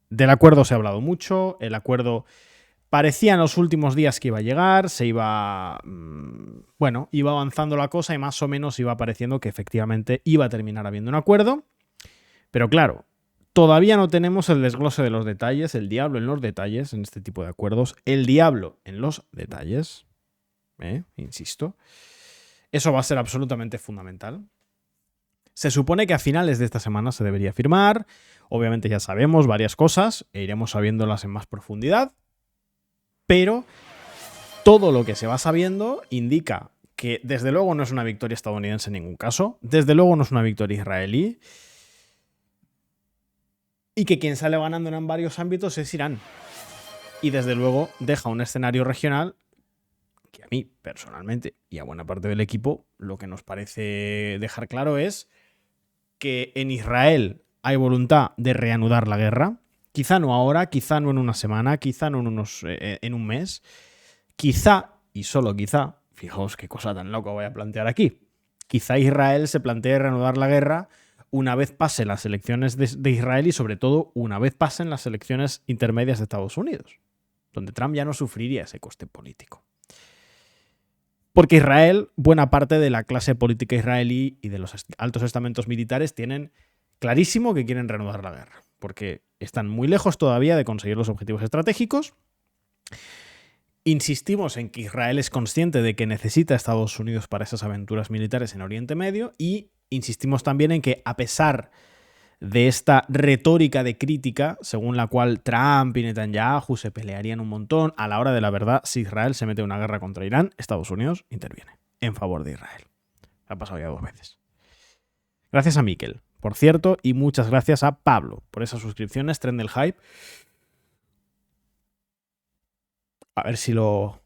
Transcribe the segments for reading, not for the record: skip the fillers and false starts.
Del acuerdo se ha hablado mucho, el acuerdo parecía en los últimos días que iba a llegar, se iba, bueno, iba avanzando la cosa y más o menos iba pareciendo que efectivamente iba a terminar habiendo un acuerdo, pero claro, todavía no tenemos el desglose de los detalles, el diablo en los detalles en este tipo de acuerdos, el diablo en los detalles, insisto. Eso va a ser absolutamente fundamental. Se supone que a finales de esta semana se debería firmar. Obviamente ya sabemos varias cosas e iremos sabiéndolas en más profundidad. Pero todo lo que se va sabiendo indica que desde luego no es una victoria estadounidense en ningún caso. Desde luego no es una victoria israelí. Y que quien sale ganando en varios ámbitos es Irán. Y desde luego deja un escenario regional que a mí personalmente y a buena parte del equipo lo que nos parece dejar claro es que en Israel hay voluntad de reanudar la guerra. Quizá no ahora, quizá no en una semana, quizá no en un mes. Quizá, y solo quizá, fijaos qué cosa tan loca voy a plantear aquí, quizá Israel se plantee reanudar la guerra una vez pasen las elecciones de Israel y sobre todo una vez pasen las elecciones intermedias de Estados Unidos, donde Trump ya no sufriría ese coste político. Porque Israel, buena parte de la clase política israelí y de los altos estamentos militares tienen clarísimo que quieren reanudar la guerra, porque están muy lejos todavía de conseguir los objetivos estratégicos. Insistimos en que Israel es consciente de que necesita a Estados Unidos para esas aventuras militares en Oriente Medio y insistimos también en que a pesar de esta retórica de crítica según la cual Trump y Netanyahu se pelearían un montón, a la hora de la verdad, si Israel se mete en una guerra contra Irán, Estados Unidos interviene en favor de Israel. Ha pasado ya 2 veces. Gracias a Miquel, por cierto, y muchas gracias a Pablo por esas suscripciones, Tren del Hype. A ver si lo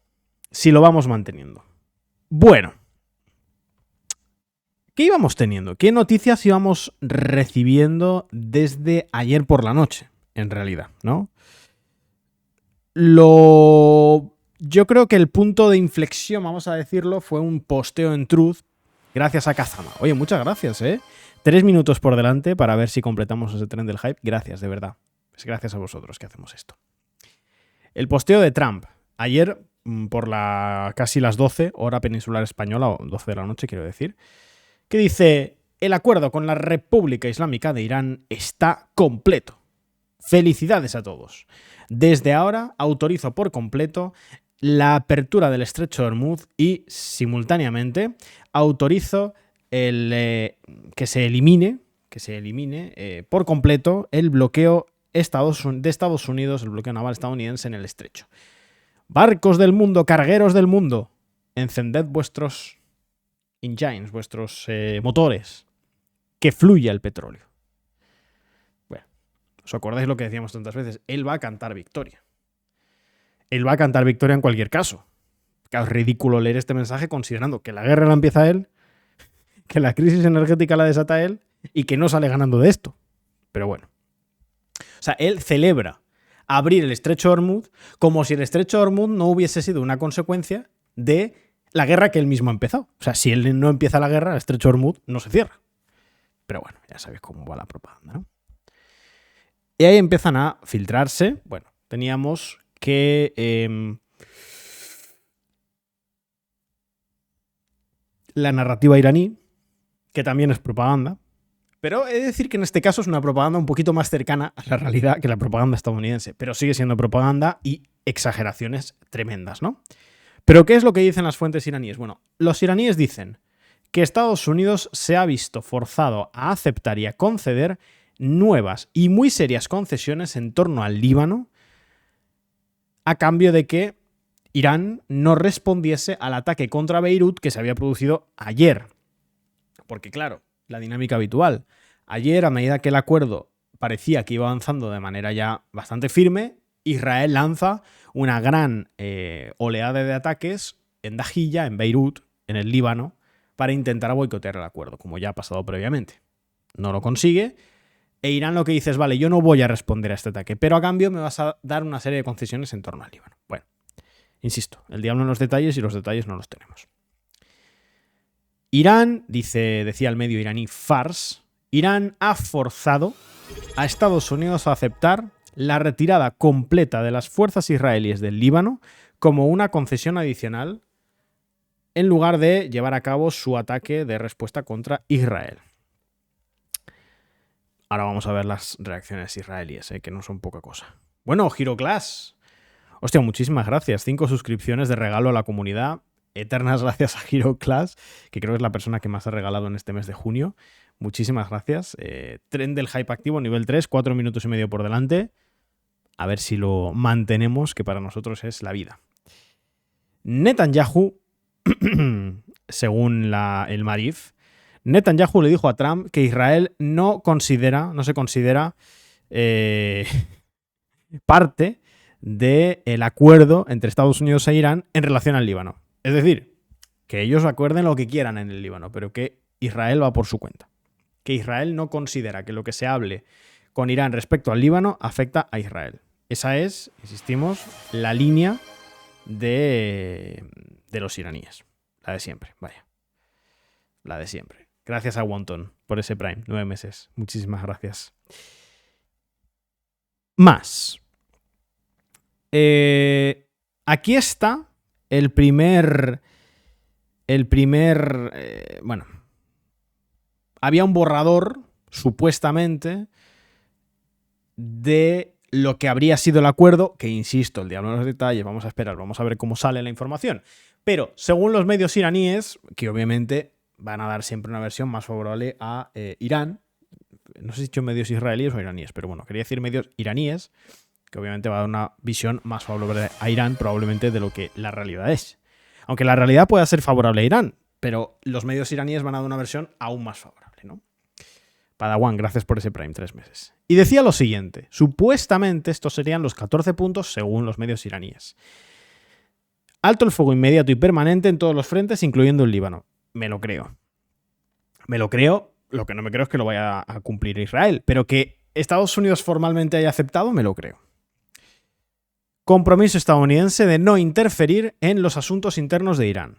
vamos manteniendo. Bueno, ¿qué íbamos teniendo? ¿Qué noticias íbamos recibiendo desde ayer por la noche? En realidad, ¿no? Yo creo que el punto de inflexión, vamos a decirlo, fue un posteo en Truth gracias a Kazama. Oye, muchas gracias, 3 minutos por delante para ver si completamos ese tren del hype. Gracias, de verdad. Es gracias a vosotros que hacemos esto. El posteo de Trump. Ayer, por casi las 12, hora peninsular española, o 12 de la noche, quiero decir, que dice: el acuerdo con la República Islámica de Irán está completo. Felicidades a todos. Desde ahora autorizo por completo la apertura del estrecho de Hormuz y, simultáneamente, autorizo que se elimine por completo el bloqueo de Estados Unidos, el bloqueo naval estadounidense en el estrecho. Barcos del mundo, cargueros del mundo, encended vuestros engines, vuestros motores, que fluya el petróleo. Bueno, ¿os acordáis lo que decíamos tantas veces? Él va a cantar victoria. Él va a cantar victoria en cualquier caso. Claro, es ridículo leer este mensaje considerando que la guerra la empieza él, que la crisis energética la desata él y que no sale ganando de esto. Pero bueno. O sea, él celebra abrir el estrecho de Hormuz como si el estrecho de Hormuz no hubiese sido una consecuencia de la guerra que él mismo ha empezado. O sea, si él no empieza la guerra, el estrecho de Hormuz no se cierra. Pero bueno, ya sabéis cómo va la propaganda, ¿no? Y ahí empiezan a filtrarse. Bueno, teníamos que la narrativa iraní, que también es propaganda, pero he de decir que en este caso es una propaganda un poquito más cercana a la realidad que la propaganda estadounidense, pero sigue siendo propaganda y exageraciones tremendas, ¿no? Pero ¿qué es lo que dicen las fuentes iraníes? Bueno, los iraníes dicen que Estados Unidos se ha visto forzado a aceptar y a conceder nuevas y muy serias concesiones en torno al Líbano a cambio de que Irán no respondiese al ataque contra Beirut que se había producido ayer. Porque claro, la dinámica habitual. Ayer, a medida que el acuerdo parecía que iba avanzando de manera ya bastante firme, Israel lanza una gran oleada de ataques en Dajilla, en Beirut, en el Líbano, para intentar boicotear el acuerdo, como ya ha pasado previamente. No lo consigue, e Irán lo que dice es: vale, yo no voy a responder a este ataque, pero a cambio me vas a dar una serie de concesiones en torno al Líbano. Bueno, insisto, el diablo en los detalles y los detalles no los tenemos. Irán, decía el medio iraní Fars, Irán ha forzado a Estados Unidos a aceptar la retirada completa de las fuerzas israelíes del Líbano como una concesión adicional en lugar de llevar a cabo su ataque de respuesta contra Israel. Ahora vamos a ver las reacciones israelíes, que no son poca cosa. Bueno, Giroclass. Hostia, muchísimas gracias. 5 suscripciones de regalo a la comunidad. Eternas gracias a Giroclass, que creo que es la persona que más ha regalado en este mes de junio. Muchísimas gracias. Tren del hype activo, nivel 3, 4 minutos y medio por delante. A ver si lo mantenemos, que para nosotros es la vida. Netanyahu, según el Marif, Netanyahu le dijo a Trump que Israel no se considera parte del acuerdo entre Estados Unidos e Irán en relación al Líbano. Es decir, que ellos acuerden lo que quieran en el Líbano, pero que Israel va por su cuenta. Que Israel no considera que lo que se hable con Irán respecto al Líbano afecta a Israel. Esa es, insistimos, la línea de los iraníes. La de siempre, vaya. La de siempre. Gracias a Wonton por ese Prime, 9 meses. Muchísimas gracias. Más. Aquí está el primer... bueno. Había un borrador, supuestamente, de lo que habría sido el acuerdo, que insisto, el diablo en los detalles, vamos a esperar, vamos a ver cómo sale la información. Pero, según los medios iraníes, que obviamente van a dar siempre una versión más favorable a Irán, no sé si he dicho medios israelíes o iraníes, pero bueno, quería decir medios iraníes, que obviamente va a dar una visión más favorable a Irán probablemente de lo que la realidad es. Aunque la realidad pueda ser favorable a Irán, pero los medios iraníes van a dar una versión aún más favorable, ¿no? Padawan, gracias por ese Prime, 3 meses. Y decía lo siguiente, supuestamente estos serían los 14 puntos según los medios iraníes. Alto el fuego inmediato y permanente en todos los frentes, incluyendo el Líbano. Me lo creo. Me lo creo. Lo que no me creo es que lo vaya a cumplir Israel. Pero que Estados Unidos formalmente haya aceptado, me lo creo. Compromiso estadounidense de no interferir en los asuntos internos de Irán.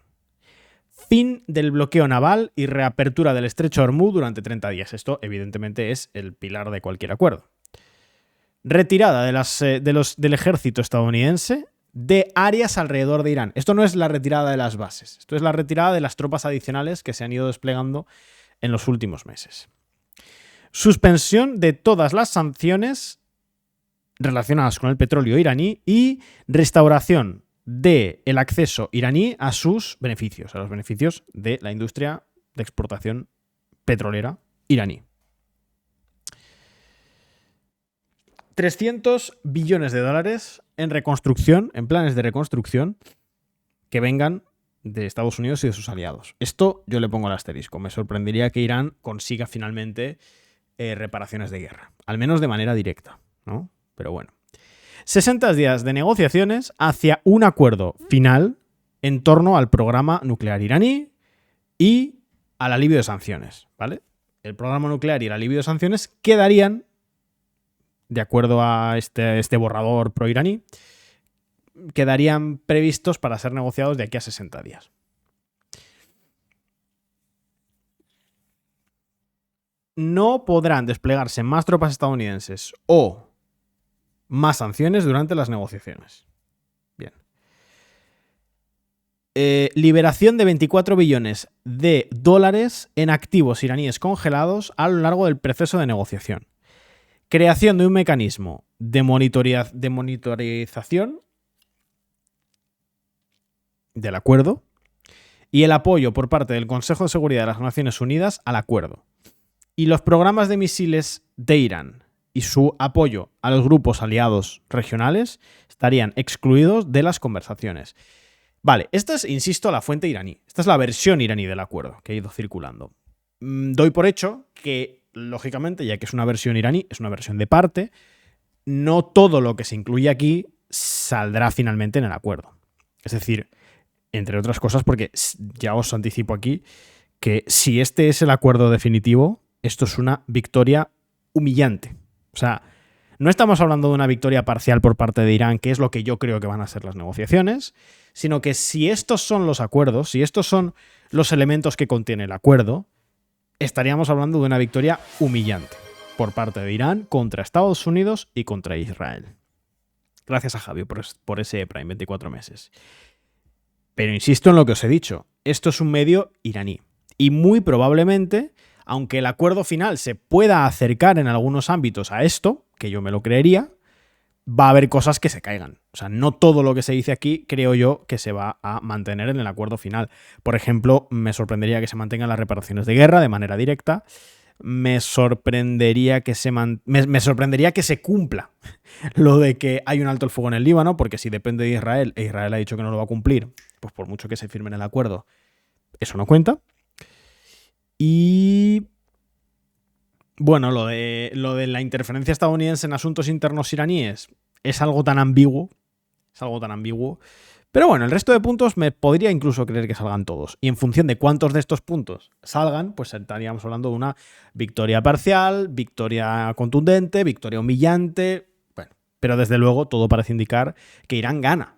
Fin del bloqueo naval y reapertura del estrecho de Hormuz durante 30 días. Esto, evidentemente, es el pilar de cualquier acuerdo. Retirada del ejército estadounidense de áreas alrededor de Irán. Esto no es la retirada de las bases. Esto es la retirada de las tropas adicionales que se han ido desplegando en los últimos meses. Suspensión de todas las sanciones relacionadas con el petróleo iraní y restauración del acceso iraní a sus beneficios, a los beneficios de la industria de exportación petrolera iraní. 300 billones de dólares en reconstrucción, en planes de reconstrucción que vengan de Estados Unidos y de sus aliados. Esto yo le pongo el asterisco. Me sorprendería que Irán consiga finalmente reparaciones de guerra, al menos de manera directa, ¿no? Pero bueno. 60 días de negociaciones hacia un acuerdo final en torno al programa nuclear iraní y al alivio de sanciones, ¿vale? El programa nuclear y el alivio de sanciones quedarían, de acuerdo a este borrador pro-iraní, quedarían previstos para ser negociados de aquí a 60 días. No podrán desplegarse más tropas estadounidenses o más sanciones durante las negociaciones. Bien. Liberación de 24 billones de dólares en activos iraníes congelados a lo largo del proceso de negociación. Creación de un mecanismo de monitorización del acuerdo y el apoyo por parte del Consejo de Seguridad de las Naciones Unidas al acuerdo. Y los programas de misiles de Irán y su apoyo a los grupos aliados regionales estarían excluidos de las conversaciones. Vale, esta es, insisto, la fuente iraní. Esta es la versión iraní del acuerdo que ha ido circulando. Doy por hecho que, lógicamente, ya que es una versión iraní, es una versión de parte, no todo lo que se incluye aquí saldrá finalmente en el acuerdo. Es decir, entre otras cosas, porque ya os anticipo aquí que si este es el acuerdo definitivo, esto es una victoria humillante. O sea, no estamos hablando de una victoria parcial por parte de Irán, que es lo que yo creo que van a ser las negociaciones, sino que si estos son los acuerdos, si estos son los elementos que contiene el acuerdo, estaríamos hablando de una victoria humillante. por parte de Irán contra Estados Unidos y contra Israel. Gracias a Javi por ese Prime, 24 meses. Pero insisto en lo que os he dicho, esto es un medio iraní. Y muy probablemente, aunque el acuerdo final se pueda acercar en algunos ámbitos a esto, que yo me lo creería, va a haber cosas que se caigan. O sea, no todo lo que se dice aquí creo yo que se va a mantener en el acuerdo final. Por ejemplo, me sorprendería que se mantengan las reparaciones de guerra de manera directa. Me sorprendería que se cumpla lo de que hay un alto el fuego en el Líbano, porque si depende de Israel, e Israel ha dicho que no lo va a cumplir, pues por mucho que se firme en el acuerdo, eso no cuenta. Y bueno, lo de la interferencia estadounidense en asuntos internos iraníes es algo tan ambiguo. Pero bueno, el resto de puntos me podría incluso creer que salgan todos. Y en función de cuántos de estos puntos salgan, pues estaríamos hablando de una victoria parcial, victoria contundente, victoria humillante. Bueno, pero desde luego todo parece indicar que Irán gana.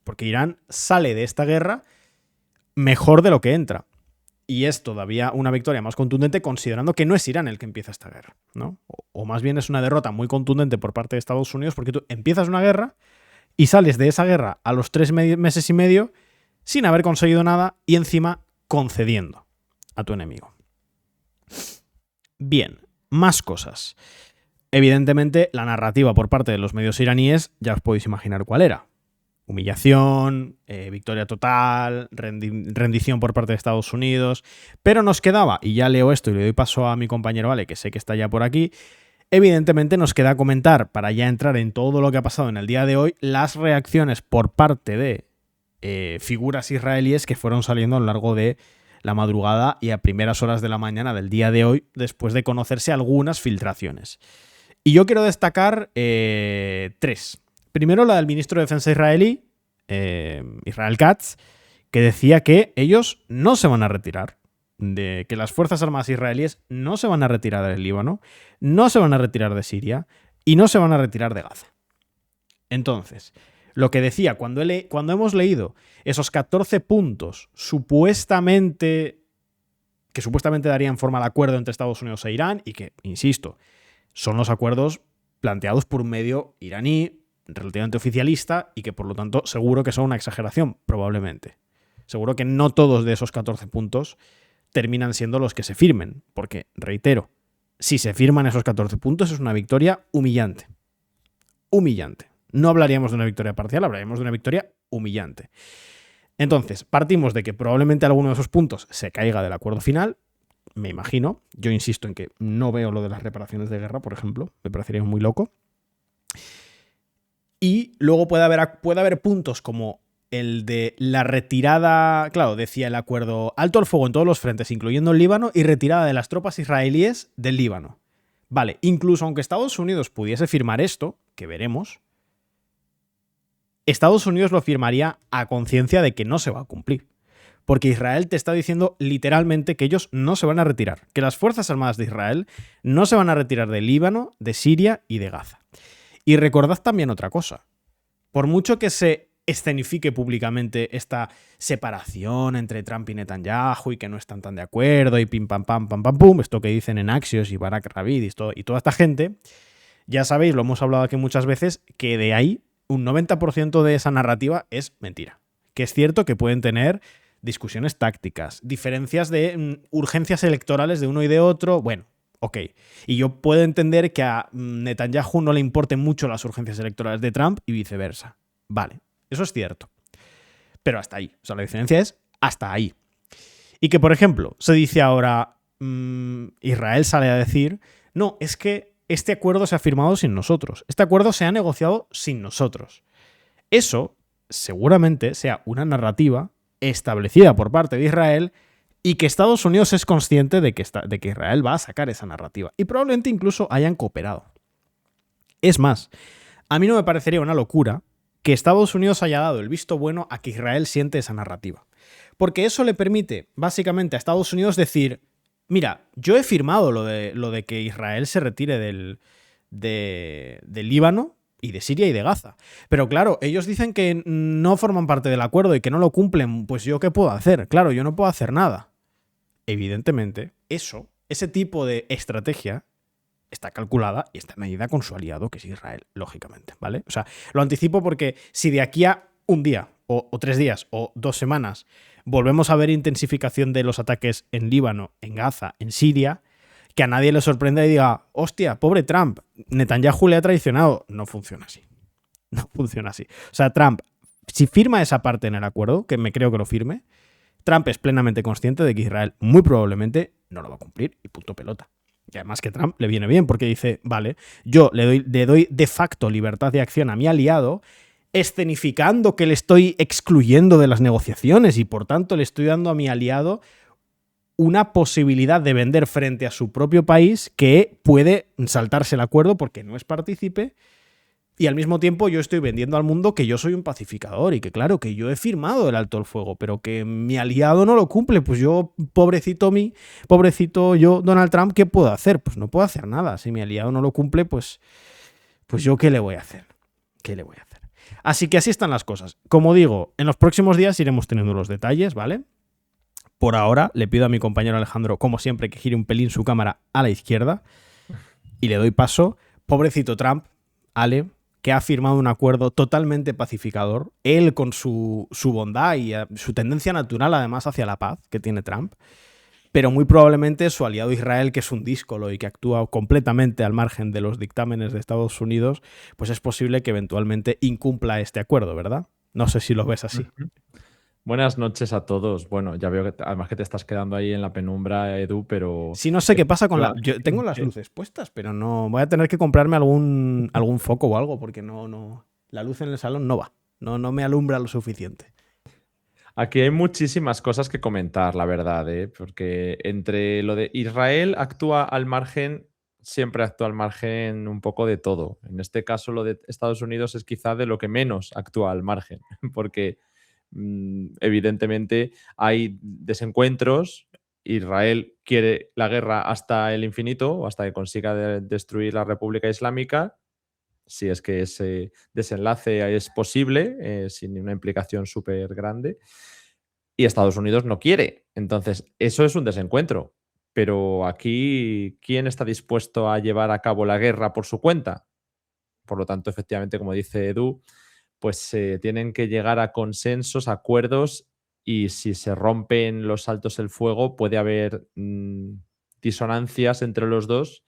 Porque Irán sale de esta guerra mejor de lo que entra. Y es todavía una victoria más contundente considerando que no es Irán el que empieza esta guerra, ¿no? O más bien es una derrota muy contundente por parte de Estados Unidos porque tú empiezas una guerra y sales de esa guerra a los 3 meses y medio sin haber conseguido nada y encima concediendo a tu enemigo. Bien, más cosas. Evidentemente, la narrativa por parte de los medios iraníes ya os podéis imaginar cuál era. Humillación, victoria total, rendición por parte de Estados Unidos. Pero nos quedaba, y ya leo esto y le doy paso a mi compañero Ale, que sé que está ya por aquí. Evidentemente nos queda comentar, para ya entrar en todo lo que ha pasado en el día de hoy, las reacciones por parte de figuras israelíes que fueron saliendo a lo largo de la madrugada y a primeras horas de la mañana del día de hoy, después de conocerse algunas filtraciones. Y yo quiero destacar 3. Primero, la del ministro de Defensa israelí, Israel Katz, que decía que ellos no se van a retirar, de que las Fuerzas Armadas israelíes no se van a retirar del Líbano, no se van a retirar de Siria y no se van a retirar de Gaza. Entonces, lo que decía, cuando hemos leído esos 14 puntos que supuestamente darían forma al acuerdo entre Estados Unidos e Irán y que, insisto, son los acuerdos planteados por un medio iraní relativamente oficialista y que por lo tanto seguro que son una exageración, probablemente. Seguro que no todos de esos 14 puntos terminan siendo los que se firmen, porque, reitero, si se firman esos 14 puntos es una victoria humillante. Humillante. No hablaríamos de una victoria parcial, hablaríamos de una victoria humillante. Entonces, partimos de que probablemente alguno de esos puntos se caiga del acuerdo final, me imagino. Yo insisto en que no veo lo de las reparaciones de guerra, por ejemplo, me parecería muy loco. Y luego puede haber puntos como el de la retirada, claro, decía el acuerdo, alto el fuego en todos los frentes, incluyendo el Líbano, y retirada de las tropas israelíes del Líbano. Vale, incluso aunque Estados Unidos pudiese firmar esto, que veremos, Estados Unidos lo firmaría a conciencia de que no se va a cumplir. Porque Israel te está diciendo literalmente que ellos no se van a retirar, que las Fuerzas Armadas de Israel no se van a retirar del Líbano, de Siria y de Gaza. Y recordad también otra cosa. Por mucho que se escenifique públicamente esta separación entre Trump y Netanyahu y que no están tan de acuerdo y pim pam pam pam pam pum, esto que dicen en Axios y Barak Ravid y toda esta gente, ya sabéis, lo hemos hablado aquí muchas veces, que de ahí un 90% de esa narrativa es mentira. Que es cierto que pueden tener discusiones tácticas, diferencias de urgencias electorales de uno y de otro, bueno, ok. Y yo puedo entender que a Netanyahu no le importen mucho las urgencias electorales de Trump y viceversa. Vale, eso es cierto. Pero hasta ahí. O sea, la diferencia es hasta ahí. Y que, por ejemplo, se dice ahora, Israel sale a decir, no, es que este acuerdo se ha firmado sin nosotros. Este acuerdo se ha negociado sin nosotros. Eso seguramente sea una narrativa establecida por parte de Israel y que Estados Unidos es consciente de que Israel va a sacar esa narrativa. Y probablemente incluso hayan cooperado. Es más, a mí no me parecería una locura que Estados Unidos haya dado el visto bueno a que Israel siente esa narrativa. Porque eso le permite, básicamente, a Estados Unidos decir, mira, yo he firmado lo de que Israel se retire del Líbano y de Siria y de Gaza. Pero claro, ellos dicen que no forman parte del acuerdo y que no lo cumplen. Pues ¿yo qué puedo hacer? Claro, yo no puedo hacer nada. Evidentemente, ese tipo de estrategia está calculada y está medida con su aliado, que es Israel, lógicamente, ¿vale? O sea, lo anticipo porque si de aquí a un día, o 3 días, o 2 semanas, volvemos a ver intensificación de los ataques en Líbano, en Gaza, en Siria, que a nadie le sorprenda y diga, hostia, pobre Trump, Netanyahu le ha traicionado. No funciona así. No funciona así. O sea, Trump, si firma esa parte en el acuerdo, que me creo que lo firme, Trump es plenamente consciente de que Israel muy probablemente no lo va a cumplir y punto pelota. Y además que Trump le viene bien porque dice, vale, yo le doy de facto libertad de acción a mi aliado, escenificando que le estoy excluyendo de las negociaciones y por tanto le estoy dando a mi aliado una posibilidad de vender frente a su propio país que puede saltarse el acuerdo porque no es partícipe. Y al mismo tiempo yo estoy vendiendo al mundo que yo soy un pacificador y que claro, que yo he firmado el alto el fuego, pero que mi aliado no lo cumple. Pues yo, pobrecito yo, Donald Trump, ¿qué puedo hacer? Pues no puedo hacer nada. Si mi aliado no lo cumple, pues yo ¿qué le voy a hacer? ¿Qué le voy a hacer? Así que así están las cosas. Como digo, en los próximos días iremos teniendo los detalles, ¿vale? Por ahora le pido a mi compañero Alejandro, como siempre, que gire un pelín su cámara a la izquierda y le doy paso. Pobrecito Trump, Ale, que ha firmado un acuerdo totalmente pacificador, él con su bondad y su tendencia natural además hacia la paz que tiene Trump, pero muy probablemente su aliado Israel, que es un díscolo y que actúa completamente al margen de los dictámenes de Estados Unidos, pues es posible que eventualmente incumpla este acuerdo, ¿verdad? No sé si lo ves así. Buenas noches a todos. Bueno, ya veo que además que te estás quedando ahí en la penumbra, Edu, pero... Sí, no sé qué pasa con la... Yo tengo las luces puestas, pero no... Voy a tener que comprarme algún foco o algo, porque no... La luz en el salón no va. No me alumbra lo suficiente. Aquí hay muchísimas cosas que comentar, la verdad, ¿eh? Porque entre lo de Israel actúa al margen, siempre actúa al margen un poco de todo. En este caso, lo de Estados Unidos es quizá de lo que menos actúa al margen, porque evidentemente hay desencuentros. Israel quiere la guerra hasta el infinito, hasta que consiga destruir la República Islámica, si es que ese desenlace es posible, sin una implicación súper grande. Y Estados Unidos no quiere. Entonces, eso es un desencuentro. Pero aquí, ¿quién está dispuesto a llevar a cabo la guerra por su cuenta? Por lo tanto, efectivamente, como dice Edu, pues tienen que llegar a consensos, acuerdos, y si se rompen los altos el fuego, puede haber disonancias entre los dos.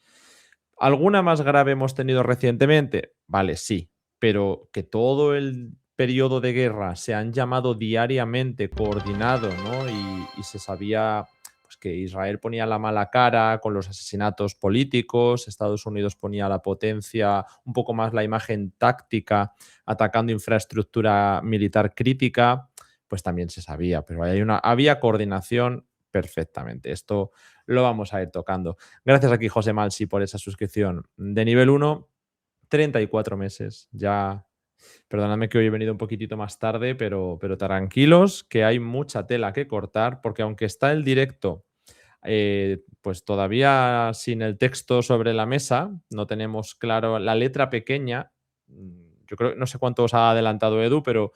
¿Alguna más grave hemos tenido recientemente? Vale, sí, pero que todo el periodo de guerra se han llamado diariamente, coordinado, ¿no? Y se sabía pues, que Israel ponía la mala cara con los asesinatos políticos, Estados Unidos ponía la potencia, un poco más la imagen táctica, atacando infraestructura militar crítica, pues también se sabía, pero había coordinación perfectamente. Esto lo vamos a ir tocando. Gracias aquí, José Malsi, por esa suscripción de nivel 1, 34 meses. Ya, perdóname que hoy he venido un poquitito más tarde, pero tranquilos, que hay mucha tela que cortar, porque aunque está el directo, pues todavía sin el texto sobre la mesa, no tenemos claro la letra pequeña. Yo creo, no sé cuánto os ha adelantado Edu, pero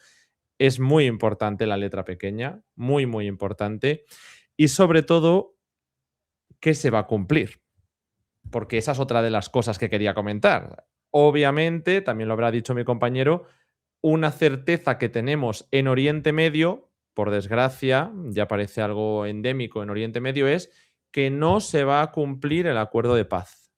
es muy importante la letra pequeña, muy, muy importante. Y sobre todo, ¿qué se va a cumplir? Porque esa es otra de las cosas que quería comentar. Obviamente, también lo habrá dicho mi compañero, una certeza que tenemos en Oriente Medio, por desgracia, ya parece algo endémico en Oriente Medio, es que no se va a cumplir el acuerdo de paz.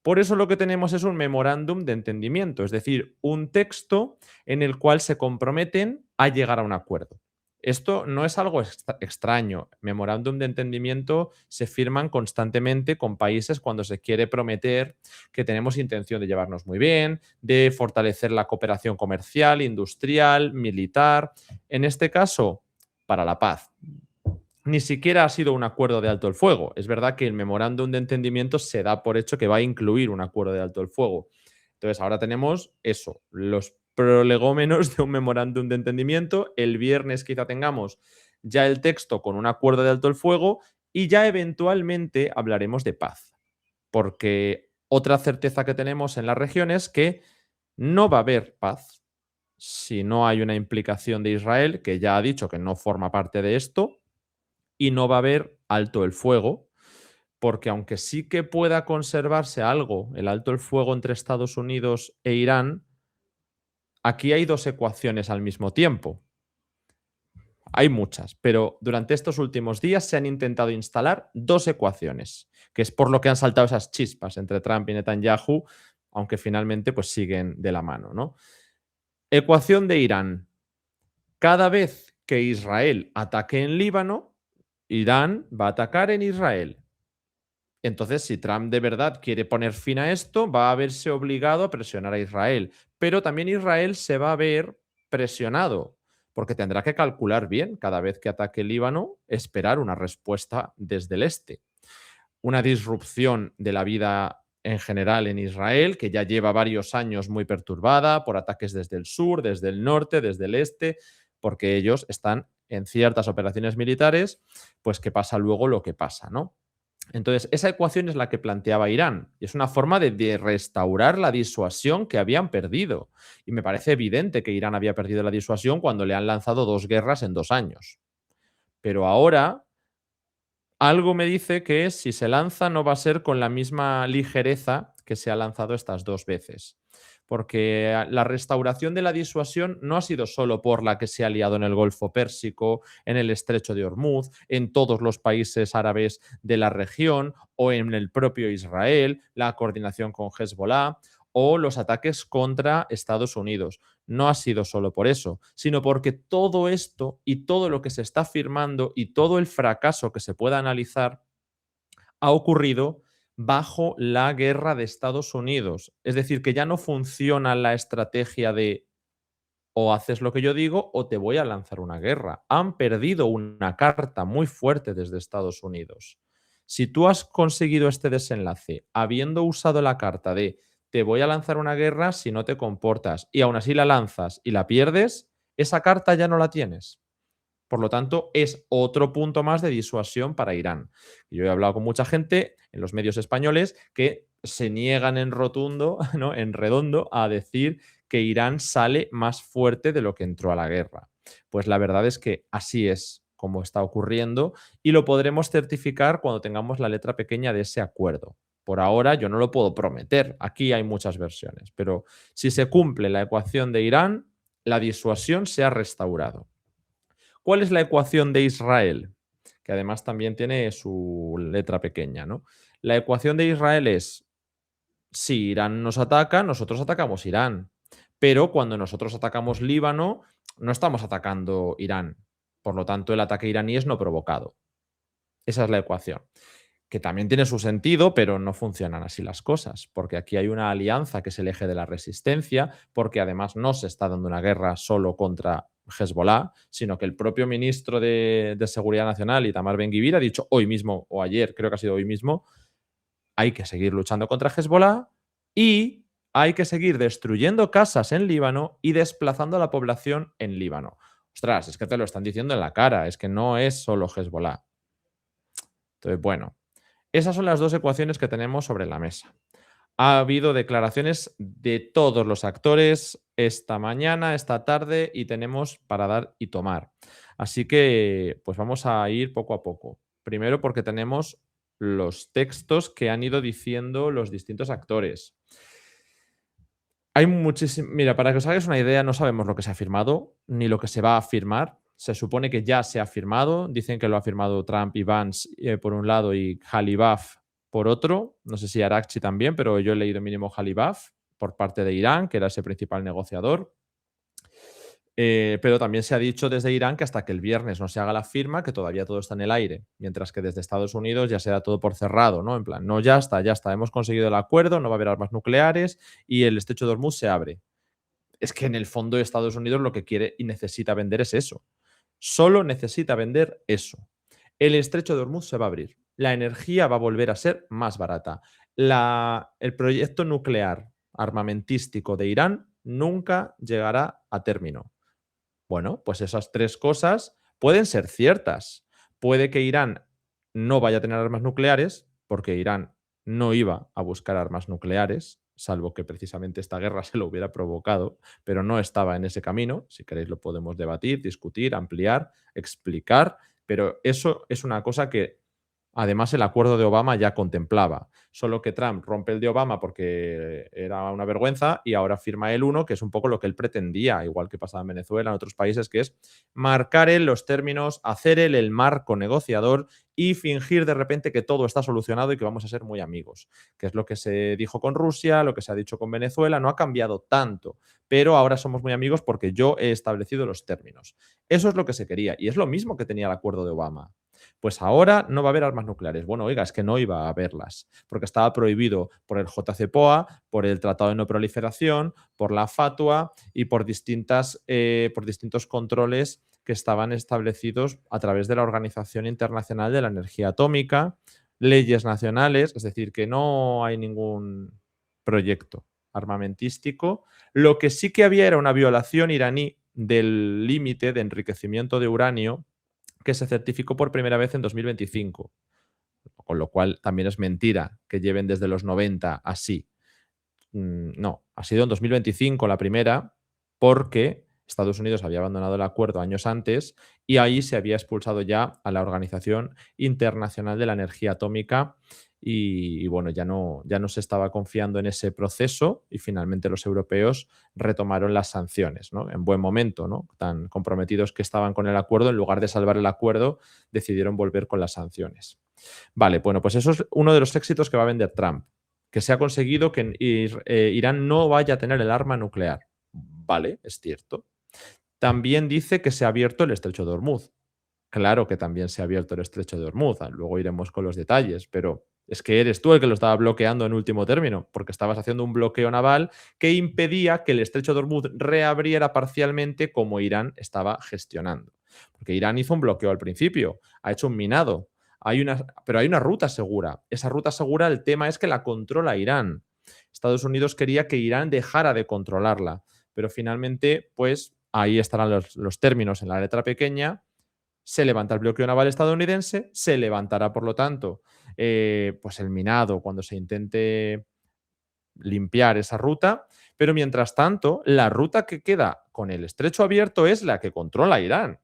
Por eso lo que tenemos es un memorándum de entendimiento, es decir, un texto en el cual se comprometen a llegar a un acuerdo. Esto no es algo extraño. Memorándum de entendimiento se firman constantemente con países cuando se quiere prometer que tenemos intención de llevarnos muy bien, de fortalecer la cooperación comercial, industrial, militar. En este caso, para la paz. Ni siquiera ha sido un acuerdo de alto el fuego. Es verdad que el memorándum de entendimiento se da por hecho que va a incluir un acuerdo de alto el fuego. Entonces, ahora tenemos eso, los prolegómenos de un memorándum de entendimiento. El viernes quizá tengamos ya el texto con un acuerdo de alto el fuego y ya eventualmente hablaremos de paz. Porque otra certeza que tenemos en la región es que no va a haber paz si no hay una implicación de Israel, que ya ha dicho que no forma parte de esto, y no va a haber alto el fuego porque aunque sí que pueda conservarse algo, el alto el fuego entre Estados Unidos e Irán, aquí hay dos ecuaciones al mismo tiempo. Hay muchas, pero durante estos últimos días se han intentado instalar dos ecuaciones, que es por lo que han saltado esas chispas entre Trump y Netanyahu, aunque finalmente pues siguen de la mano, ¿no? Ecuación de Irán. Cada vez que Israel ataque en Líbano, Irán va a atacar en Israel. Entonces, si Trump de verdad quiere poner fin a esto, va a verse obligado a presionar a Israel. Pero también Israel se va a ver presionado, porque tendrá que calcular bien cada vez que ataque el Líbano, esperar una respuesta desde el este. Una disrupción de la vida en general en Israel, que ya lleva varios años muy perturbada por ataques desde el sur, desde el norte, desde el este, porque ellos están en ciertas operaciones militares, pues que pasa luego lo que pasa, ¿no? Entonces, esa ecuación es la que planteaba Irán y es una forma de restaurar la disuasión que habían perdido. Y me parece evidente que Irán había perdido la disuasión cuando le han lanzado 2 guerras en 2 años. Pero ahora algo me dice que si se lanza no va a ser con la misma ligereza que se ha lanzado estas 2 veces. Porque la restauración de la disuasión no ha sido solo por la que se ha liado en el Golfo Pérsico, en el Estrecho de Hormuz, en todos los países árabes de la región o en el propio Israel, la coordinación con Hezbollah o los ataques contra Estados Unidos. No ha sido solo por eso, sino porque todo esto y todo lo que se está firmando y todo el fracaso que se pueda analizar ha ocurrido bajo la guerra de Estados Unidos. Es decir, que ya no funciona la estrategia de o haces lo que yo digo o te voy a lanzar una guerra. Han perdido una carta muy fuerte desde Estados Unidos. Si tú has conseguido este desenlace habiendo usado la carta de te voy a lanzar una guerra si no te comportas y aún así la lanzas y la pierdes, esa carta ya no la tienes. Por lo tanto, es otro punto más de disuasión para Irán. Yo he hablado con mucha gente en los medios españoles que se niegan en rotundo, ¿no? En redondo, a decir que Irán sale más fuerte de lo que entró a la guerra. Pues la verdad es que así es como está ocurriendo y lo podremos certificar cuando tengamos la letra pequeña de ese acuerdo. Por ahora yo no lo puedo prometer, aquí hay muchas versiones, pero si se cumple la ecuación de Irán, la disuasión se ha restaurado. ¿Cuál es la ecuación de Israel? Que además también tiene su letra pequeña, ¿no? La ecuación de Israel es, si Irán nos ataca, nosotros atacamos Irán. Pero cuando nosotros atacamos Líbano, no estamos atacando Irán. Por lo tanto, el ataque iraní es no provocado. Esa es la ecuación. Que también tiene su sentido, pero no funcionan así las cosas, porque aquí hay una alianza que es el eje de la resistencia, porque además no se está dando una guerra solo contra Hezbollah, sino que el propio ministro de Seguridad Nacional, Itamar Ben-Gvir, ha dicho hoy mismo, o ayer, creo que ha sido hoy mismo, hay que seguir luchando contra Hezbollah y hay que seguir destruyendo casas en Líbano y desplazando a la población en Líbano. Ostras, es que te lo están diciendo en la cara, es que no es solo Hezbollah. Entonces, bueno, esas son las dos ecuaciones que tenemos sobre la mesa. Ha habido declaraciones de todos los actores esta mañana, esta tarde, y tenemos para dar y tomar. Así que, pues vamos a ir poco a poco. Primero porque tenemos los textos que han ido diciendo los distintos actores. Hay muchísimo. Mira, para que os hagáis una idea, no sabemos lo que se ha firmado ni lo que se va a firmar. Se supone que ya se ha firmado. Dicen que lo ha firmado Trump y Vance por un lado y Halibaf por otro. No sé si Arakchi también, pero yo he leído mínimo Halibaf por parte de Irán, que era ese principal negociador. Pero también se ha dicho desde Irán que hasta que el viernes no se haga la firma, que todavía todo está en el aire, mientras que desde Estados Unidos ya se da todo por cerrado, ¿no? En plan, no, ya está, hemos conseguido el acuerdo, no va a haber armas nucleares y el estrecho de Hormuz se abre. Es que en el fondo Estados Unidos lo que quiere y necesita vender es eso. Solo necesita vender eso. El estrecho de Hormuz se va a abrir. La energía va a volver a ser más barata. El proyecto nuclear armamentístico de Irán nunca llegará a término. Bueno, pues esas tres cosas pueden ser ciertas. Puede que Irán no vaya a tener armas nucleares, porque Irán no iba a buscar armas nucleares, salvo que precisamente esta guerra se lo hubiera provocado, pero no estaba en ese camino. Si queréis lo podemos debatir, discutir, ampliar, explicar, pero eso es una cosa que Además, el acuerdo de Obama ya contemplaba, solo que Trump rompe el de Obama porque era una vergüenza y ahora firma el uno, que es un poco lo que él pretendía, igual que pasaba en Venezuela, en otros países, que es marcar él los términos, hacer él el marco negociador y fingir de repente que todo está solucionado y que vamos a ser muy amigos, que es lo que se dijo con Rusia, lo que se ha dicho con Venezuela, no ha cambiado tanto, pero ahora somos muy amigos porque yo he establecido los términos. Eso es lo que se quería y es lo mismo que tenía el acuerdo de Obama. Pues ahora no va a haber armas nucleares. Bueno, oiga, es que no iba a haberlas, porque estaba prohibido por el JCPOA, por el Tratado de No Proliferación, por la FATUA y por distintos controles que estaban establecidos a través de la Organización Internacional de la Energía Atómica, leyes nacionales, es decir, que no hay ningún proyecto armamentístico. Lo que sí que había era una violación iraní del límite de enriquecimiento de uranio que se certificó por primera vez en 2025, con lo cual también es mentira que lleven desde los 90 así. No, ha sido en 2025 la primera porque Estados Unidos había abandonado el acuerdo años antes y ahí se había expulsado ya a la Organización Internacional de la Energía Atómica y bueno, ya no se estaba confiando en ese proceso y finalmente los europeos retomaron las sanciones, ¿no? En buen momento, ¿no? Tan comprometidos que estaban con el acuerdo, en lugar de salvar el acuerdo, decidieron volver con las sanciones. Vale, bueno, pues eso es uno de los éxitos que va a vender Trump, que se ha conseguido que Irán no vaya a tener el arma nuclear. Vale, es cierto. También dice que se ha abierto el estrecho de Hormuz. Claro que también se ha abierto el estrecho de Hormuz. Luego iremos con los detalles, pero es que eres tú el que lo estaba bloqueando en último término, porque estabas haciendo un bloqueo naval que impedía que el estrecho de Hormuz reabriera parcialmente como Irán estaba gestionando. Porque Irán hizo un bloqueo al principio, ha hecho un minado, pero hay una ruta segura. Esa ruta segura, el tema es que la controla Irán. Estados Unidos quería que Irán dejara de controlarla, pero finalmente, pues ahí estarán los términos en la letra pequeña. Se levanta el bloqueo naval estadounidense, se levantará, por lo tanto, pues el minado cuando se intente limpiar esa ruta, pero mientras tanto, la ruta que queda con el estrecho abierto es la que controla Irán.